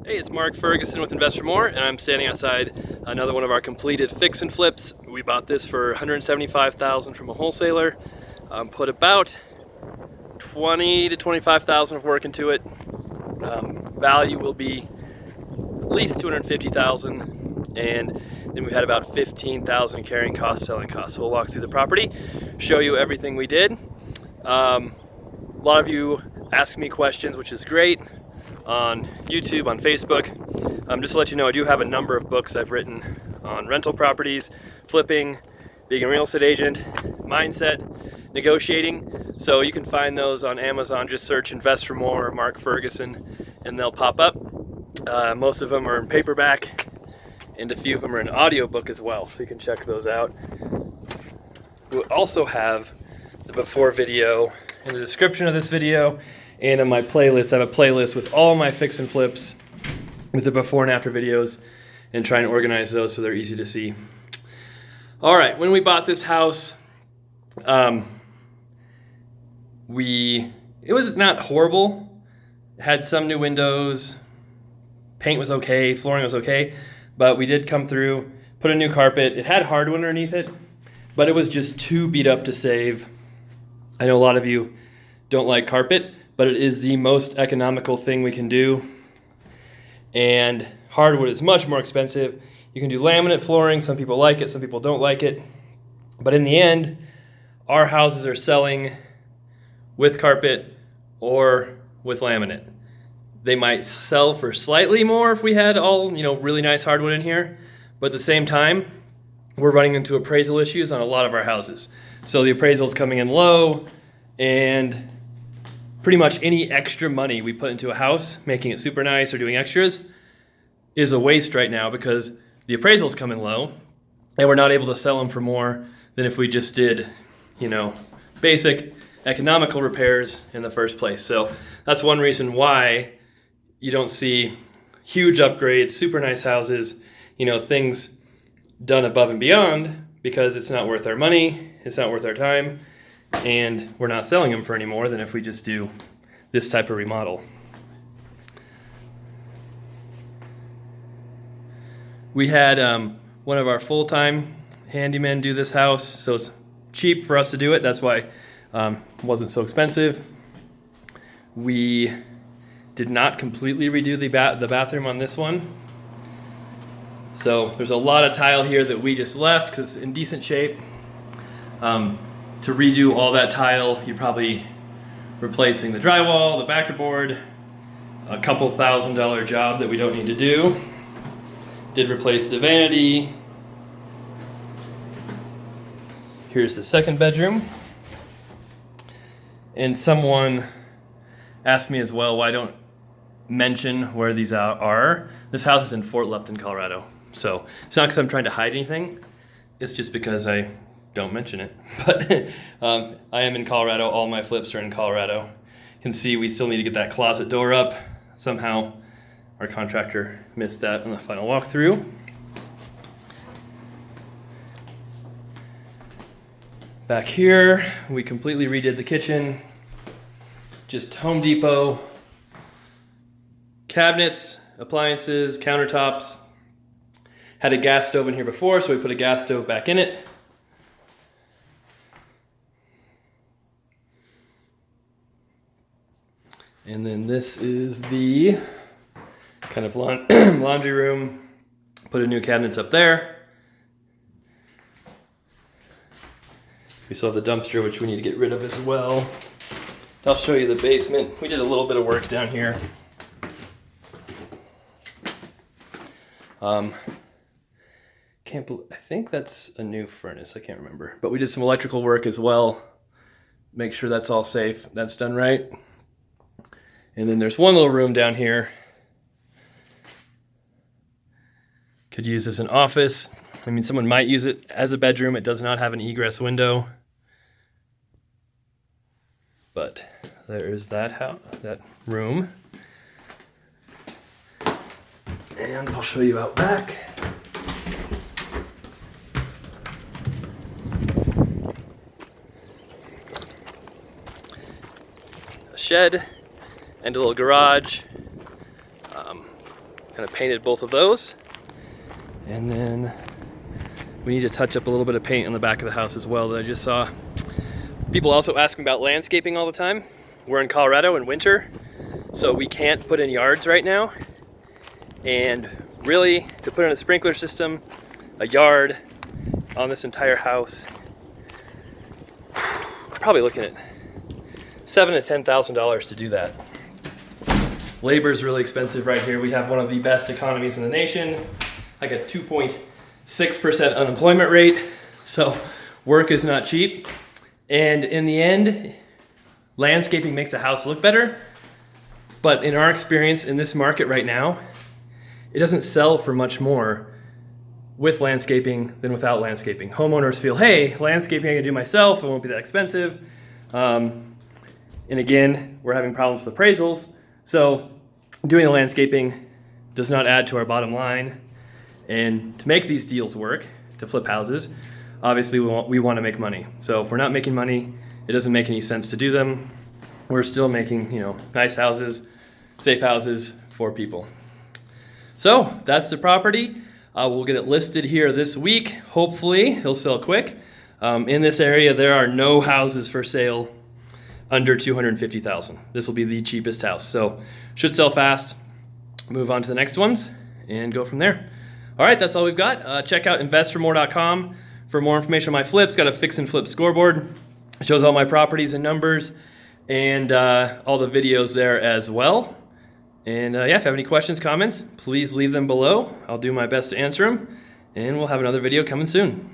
Hey, it's Mark Ferguson with Invest for More, and I'm standing outside another one of our completed fix and flips. We bought this for $175,000 from a wholesaler. Put about 20 to 25,000 of work into it. Value will be at least 250,000, and then we had about 15,000 carrying costs, selling costs. So we'll walk through the property, show you everything we did. A lot of you ask me questions, which is great, on YouTube, on Facebook. Just to let you know, I do have a number of books I've written on rental properties, flipping, being a real estate agent, mindset, negotiating. So you can find those on Amazon. Just search Invest for More or Mark Ferguson and they'll pop up. Most of them are in paperback and a few of them are in audiobook as well, so you can check those out. We'll also have the before video in the description of this video. And on my playlist, I have a playlist with all my fix and flips with the before and after videos, and try and organize those so they're easy to see. All right, when we bought this house, it was not horrible. It had some new windows, paint was okay, flooring was okay, but we did come through, put a new carpet. It had hardwood underneath it, but it was just too beat up to save. I know a lot of you don't like carpet, but it is the most economical thing we can do. And hardwood is much more expensive. You can do laminate flooring. Some people like it, some people don't like it. But in the end, our houses are selling with carpet or with laminate. They might sell for slightly more if we had all, really nice hardwood in here. But at the same time, we're running into appraisal issues on a lot of our houses. So the appraisal's coming in low, and pretty much any extra money we put into a house, making it super nice or doing extras, is a waste right now because the appraisals come in low and we're not able to sell them for more than if we just did, basic economical repairs in the first place. So that's one reason why you don't see huge upgrades, super nice houses, things done above and beyond, because it's not worth our money, it's not worth our time, and we're not selling them for any more than if we just do this type of remodel. We had one of our full-time handymen do this house, so it's cheap for us to do it. That's why it wasn't so expensive. We did not completely redo the bathroom on this one. So there's a lot of tile here that we just left because it's in decent shape. To redo all that tile, you're probably replacing the drywall, the backer board, a couple $1,000 job that we don't need to do. Did replace the vanity. Here's the second bedroom. And someone asked me as well why I don't mention where these are. This house is in Fort Lupton, Colorado. So it's not because I'm trying to hide anything. It's just because I don't mention it. But I am in Colorado. All my flips are in Colorado. You can see we still need to get that closet door up. Somehow our contractor missed that on the final walkthrough. Back here, we completely redid the kitchen. Just Home Depot cabinets, appliances, countertops. Had a gas stove in here before, so we put a gas stove back in it. And then this is the kind of laundry room. Put a new cabinets up there. We still have the dumpster, which we need to get rid of as well. I'll show you the basement. We did a little bit of work down here. I think that's a new furnace. I can't remember. But we did some electrical work as well. Make sure that's all safe. That's done right. And then there's one little room down here. Could use as an office. I mean, someone might use it as a bedroom. It does not have an egress window. But there is that room. And I'll show you out back. A shed and a little garage. Kind of painted both of those. And then we need to touch up a little bit of paint on the back of the house as well that I just saw. People also ask me about landscaping all the time. We're in Colorado in winter, so we can't put in yards right now. And really, to put in a sprinkler system, a yard on this entire house, we're probably looking at $7,000 to $10,000 to do that. Labor is really expensive right here. We have one of the best economies in the nation, like a 2.6% unemployment rate. So work is not cheap. And in the end, landscaping makes a house look better. But in our experience in this market right now, it doesn't sell for much more with landscaping than without landscaping. Homeowners feel, hey, landscaping I can do myself, it won't be that expensive. And again, we're having problems with appraisals. So doing the landscaping does not add to our bottom line. And to make these deals work, to flip houses, obviously we want to make money. So if we're not making money, it doesn't make any sense to do them. We're still making, nice houses, safe houses for people. So that's the property. We'll get it listed here this week. Hopefully it'll sell quick. In this area, there are no houses for sale under $250,000. This will be the cheapest house. So should sell fast. Move on to the next ones and go from there. All right, that's all we've got. Check out investformore.com for more information on my flips. Got a fix and flip scoreboard. It shows all my properties and numbers and all the videos there as well. And if you have any questions, comments, please leave them below. I'll do my best to answer them. And we'll have another video coming soon.